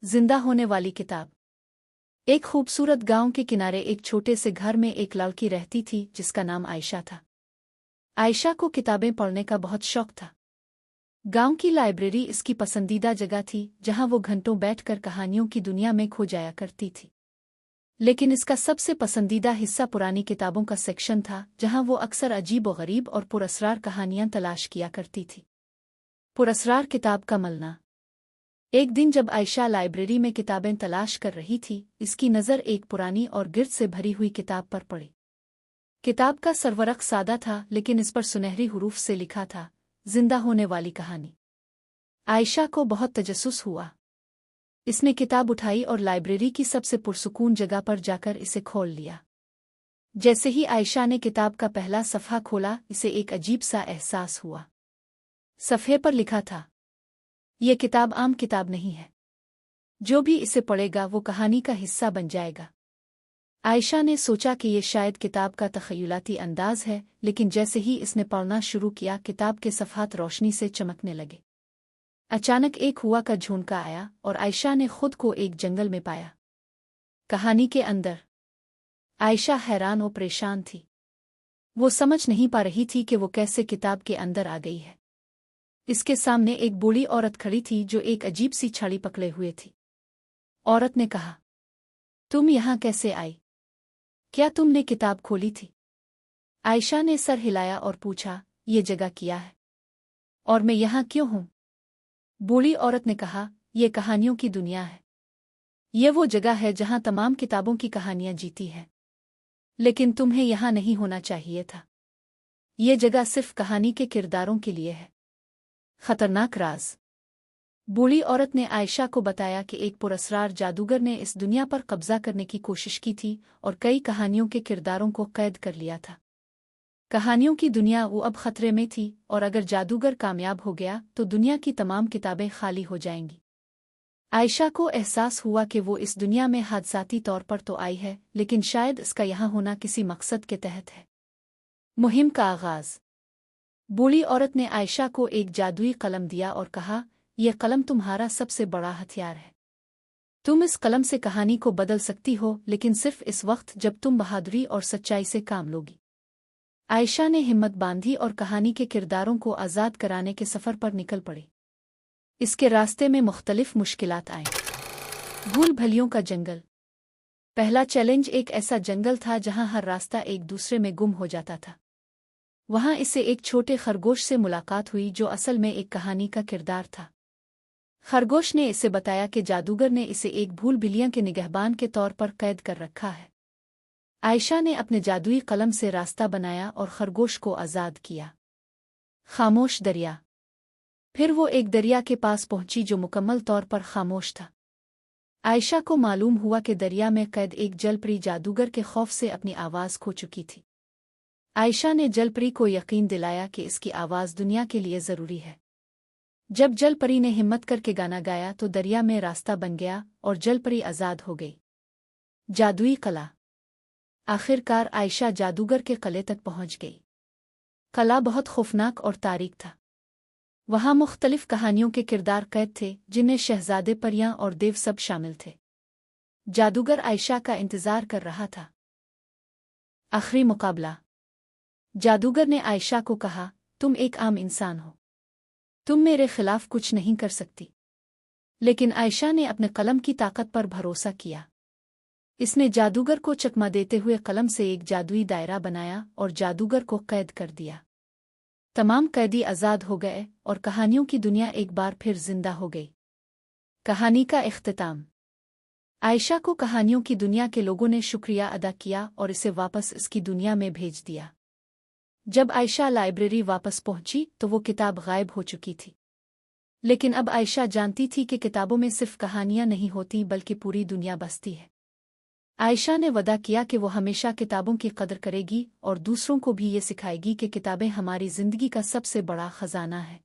जिंदा होने वाली किताब। एक खूबसूरत गांव के किनारे एक छोटे से घर में एक लड़की रहती थी जिसका नाम आयशा था। आयशा को किताबें पढ़ने का बहुत शौक था। गांव की लाइब्रेरी इसकी पसंदीदा जगह थी जहां वो घंटों बैठकर कहानियों की दुनिया में खो जाया करती थी। लेकिन इसका सबसे पसंदीदा हिस्सा पुरानी किताबों का सेक्शन था जहां वो अक्सर अजीब व गरीब और पुरस्रार कहानियां तलाश किया करती थी। पुरस्रार किताब का मलना। एक दिन जब आयशा लाइब्रेरी में किताबें तलाश कर रही थी, इसकी नज़र एक पुरानी और गिर्द से भरी हुई किताब पर पड़ी। किताब का सरवरक सादा था, लेकिन इस पर सुनहरी हुरूफ से लिखा था, जिंदा होने वाली कहानी। आयशा को बहुत तजस्सुस हुआ। इसने किताब उठाई और लाइब्रेरी की सबसे पुरसुकून जगह पर जाकर इसे खोल लिया। जैसे ही आयशा ने किताब का पहला सफ़हा खोला, इसे एक अजीब सा एहसास हुआ। सफ़े पर लिखा था, ये किताब आम किताब नहीं है। जो भी इसे पढ़ेगा वो कहानी का हिस्सा बन जाएगा। आयशा ने सोचा कि ये शायद किताब का तख़य्युलाती अंदाज है, लेकिन जैसे ही इसने पढ़ना शुरू किया, किताब के सफ़हात रोशनी से चमकने लगे। अचानक एक हुआ का झोंका आया और आयशा ने खुद को एक जंगल में पाया। कहानी के अंदर। आयशा हैरान और परेशान थी। वो समझ नहीं पा रही थी कि वो कैसे किताब के अंदर आ गई है। इसके सामने एक बूढ़ी औरत खड़ी थी जो एक अजीब सी छड़ी पकड़े हुए थी। औरत ने कहा, तुम यहाँ कैसे आई? क्या तुमने किताब खोली थी? आयशा ने सर हिलाया और पूछा, ये जगह क्या है? और मैं यहाँ क्यों हूँ? बूढ़ी औरत ने कहा, ये कहानियों की दुनिया है। ये वो जगह है जहाँ तमाम किताबों की कहानियाँ जीती हैं। लेकिन तुम्हें यहाँ नहीं होना चाहिए था। ये जगह सिर्फ कहानी के किरदारों के लिए है। खतरनाक राज। बूढ़ी औरत ने आयशा को बताया कि एक पुरस्रार जादूगर ने इस दुनिया पर कब्जा करने की कोशिश की थी और कई कहानियों के किरदारों को कैद कर लिया था। कहानियों की दुनिया वो अब खतरे में थी, और अगर जादूगर कामयाब हो गया तो दुनिया की तमाम किताबें खाली हो जाएंगी। आयशा को एहसास हुआ कि वो इस दुनिया में हादसाती तौर पर तो आई है, लेकिन शायद इसका यहाँ होना किसी मकसद के तहत है। मुहिम का आगाज। बूढ़ी औरत ने आयशा को एक जादुई कलम दिया और कहा, यह कलम तुम्हारा सबसे बड़ा हथियार है। तुम इस कलम से कहानी को बदल सकती हो, लेकिन सिर्फ इस वक्त जब तुम बहादुरी और सच्चाई से काम लोगी। आयशा ने हिम्मत बांधी और कहानी के किरदारों को आज़ाद कराने के सफ़र पर निकल पड़ी। इसके रास्ते में मुख्तलिफ मुश्किलात आईं। भूल भलियों का जंगल। पहला चैलेंज एक ऐसा जंगल था जहां हर रास्ता एक दूसरे में गुम हो जाता था। वहां इसे एक छोटे खरगोश से मुलाकात हुई जो असल में एक कहानी का किरदार था। खरगोश ने इसे बताया कि जादूगर ने इसे एक भूल बिलिया के निगहबान के तौर पर कैद कर रखा है। आयशा ने अपने जादुई कलम से रास्ता बनाया और खरगोश को आज़ाद किया। खामोश दरिया। फिर वो एक दरिया के पास पहुंची जो मुकम्मल तौर पर खामोश था। आयशा को मालूम हुआ कि दरिया में कैद एक जलपरी जादूगर के खौफ से अपनी आवाज़ खो चुकी थी। आयशा ने जलपरी को यकीन दिलाया कि इसकी आवाज़ दुनिया के लिए ज़रूरी है। जब जलपरी ने हिम्मत करके गाना गाया तो दरिया में रास्ता बन गया और जलपरी आज़ाद हो गई। जादुई कला। आखिरकार आयशा जादूगर के किले तक पहुंच गई। किला बहुत खौफनाक और तारीक था। वहां मुख्तलिफ कहानियों के किरदार कैद थे, जिनमें शहजादे, परियां और देव सब शामिल थे। जादूगर आयशा का इंतजार कर रहा था। आखिरी मुकाबला। जादूगर ने आयशा को कहा, तुम एक आम इंसान हो। तुम मेरे खिलाफ कुछ नहीं कर सकती। लेकिन आयशा ने अपने कलम की ताकत पर भरोसा किया। इसने जादूगर को चकमा देते हुए कलम से एक जादुई दायरा बनाया और जादूगर को कैद कर दिया। तमाम कैदी आज़ाद हो गए और कहानियों की दुनिया एक बार फिर जिंदा हो गई। कहानी का इख्तिताम। आयशा को कहानियों की दुनिया के लोगों ने शुक्रिया अदा किया और इसे वापस इसकी दुनिया में भेज दिया। जब आयशा लाइब्रेरी वापस पहुंची तो वो किताब गायब हो चुकी थी। लेकिन अब आयशा जानती थी कि किताबों में सिर्फ कहानियां नहीं होती बल्कि पूरी दुनिया बसती है। आयशा ने वदा किया कि वो हमेशा किताबों की कदर करेगी और दूसरों को भी ये सिखाएगी कि किताबें हमारी ज़िंदगी का सबसे बड़ा ख़जाना है।